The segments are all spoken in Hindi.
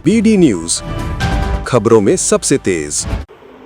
BD न्यूज, खबरों में सबसे तेज।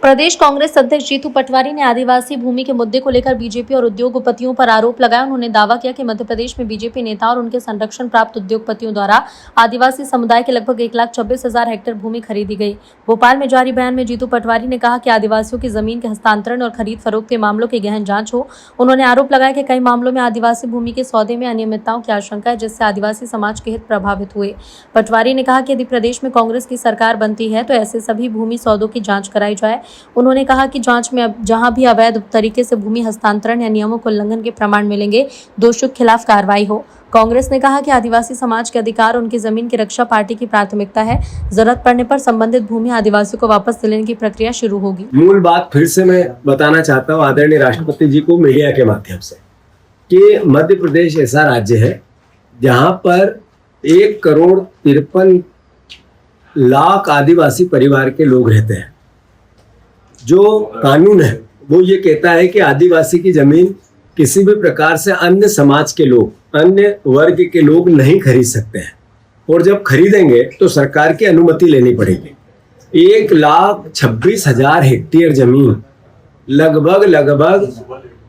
प्रदेश कांग्रेस अध्यक्ष जीतू पटवारी ने आदिवासी भूमि के मुद्दे को लेकर बीजेपी और उद्योगपतियों पर आरोप लगाया। उन्होंने दावा किया कि मध्य प्रदेश में बीजेपी नेता और उनके संरक्षण प्राप्त उद्योगपतियों द्वारा आदिवासी समुदाय के लगभग 1,26,000 हेक्टेयर भूमि खरीदी गई। भोपाल में जारी बयान में जीतू पटवारी ने कहा कि आदिवासियों की जमीन के हस्तांतरण और खरीद फरोख्त के मामलों की गहन जांच हो। उन्होंने आरोप लगाया कि कई मामलों में आदिवासी भूमि के सौदे में अनियमितताओं की आशंका है, जिससे आदिवासी समाज के हित प्रभावित हुए। पटवारी ने कहा कि यदि प्रदेश में कांग्रेस की सरकार बनती है तो ऐसे सभी भूमि सौदों की जांच कराई जाए। उन्होंने कहा कि जांच में जहां भी अवैध तरीके से भूमि हस्तांतरण या नियमों के उल्लंघन के प्रमाण मिलेंगे, दोषियों के खिलाफ कार्रवाई हो। कांग्रेस ने कहा कि आदिवासी समाज के अधिकार और उनकी जमीन की रक्षा पार्टी की प्राथमिकता है। जरूरत पड़ने पर संबंधित भूमि आदिवासियों को वापस दिलाने की प्रक्रिया शुरू होगी। मूल बात फिर से मैं बताना चाहता हूँ आदरणीय राष्ट्रपति जी को मीडिया के माध्यम से कि मध्य प्रदेश ऐसा राज्य है जहां पर 1,53,00,000 आदिवासी परिवार के लोग रहते हैं। जो कानून है वो ये कहता है कि आदिवासी की जमीन किसी भी प्रकार से अन्य समाज के लोग, अन्य वर्ग के लोग नहीं खरीद सकते हैं, और जब खरीदेंगे तो सरकार की अनुमति लेनी पड़ेगी। 1,26,000 हेक्टेयर जमीन, लगभग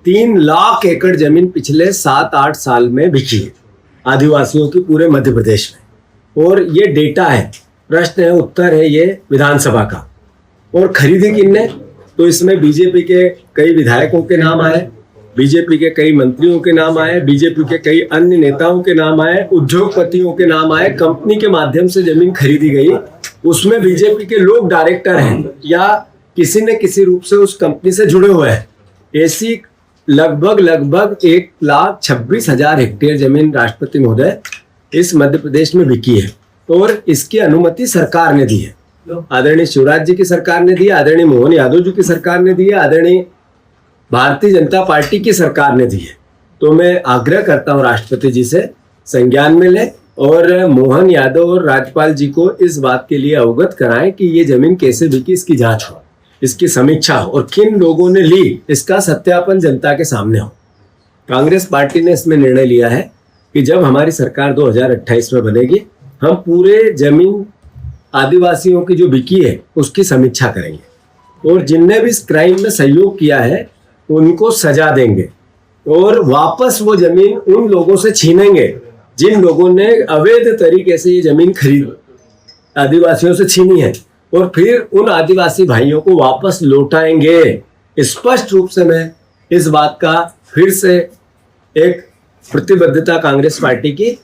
3 लाख एकड़ जमीन पिछले 7-8 साल में बिकी है आदिवासियों की पूरे मध्य प्रदेश में। और ये डेटा है, प्रश्न है, उत्तर है ये विधानसभा का। और खरीदी किसने? तो इसमें बीजेपी के कई विधायकों के नाम आए, बीजेपी के कई मंत्रियों के नाम आए, बीजेपी के कई अन्य नेताओं के नाम आए, उद्योगपतियों के नाम आए। कंपनी के माध्यम से जमीन खरीदी गई, उसमें बीजेपी के लोग डायरेक्टर हैं या किसी न किसी रूप से उस कंपनी से जुड़े हुए हैं। ऐसी लगभग 1,26,000 हेक्टेयर जमीन राष्ट्रपति महोदय इस मध्य प्रदेश में बिकी है, और इसकी अनुमति सरकार ने दी है। आदरणीय शिवराज जी की सरकार ने दी, आदरणीय मोहन यादव जी की सरकार ने दी है, आदरणीय भारतीय जनता पार्टी की सरकार ने दी है। तो मैं आग्रह करता हूं राष्ट्रपति जी से संज्ञान में लें और मोहन यादव और राज्यपाल जी को इस बात के लिए अवगत कराएं कि ये जमीन कैसे बिकी, इसकी जांच हो, इसकी समीक्षा हो, और किन लोगों ने ली इसका सत्यापन जनता के सामने हो। कांग्रेस पार्टी ने इसमें निर्णय लिया है कि जब हमारी सरकार 2028 में बनेगी, हम पूरे जमीन आदिवासियों की जो बिकी है उसकी समीक्षा करेंगे, और जिनने भी इस क्राइम में सहयोग किया है उनको सजा देंगे, और वापस वो जमीन उन लोगों से छीनेंगे जिन लोगों ने अवैध तरीके से ये जमीन खरीद आदिवासियों से छीनी है, और फिर उन आदिवासी भाइयों को वापस लौटाएंगे। स्पष्ट रूप से मैं इस बात का फिर से एक प्रतिबद्धता कांग्रेस पार्टी की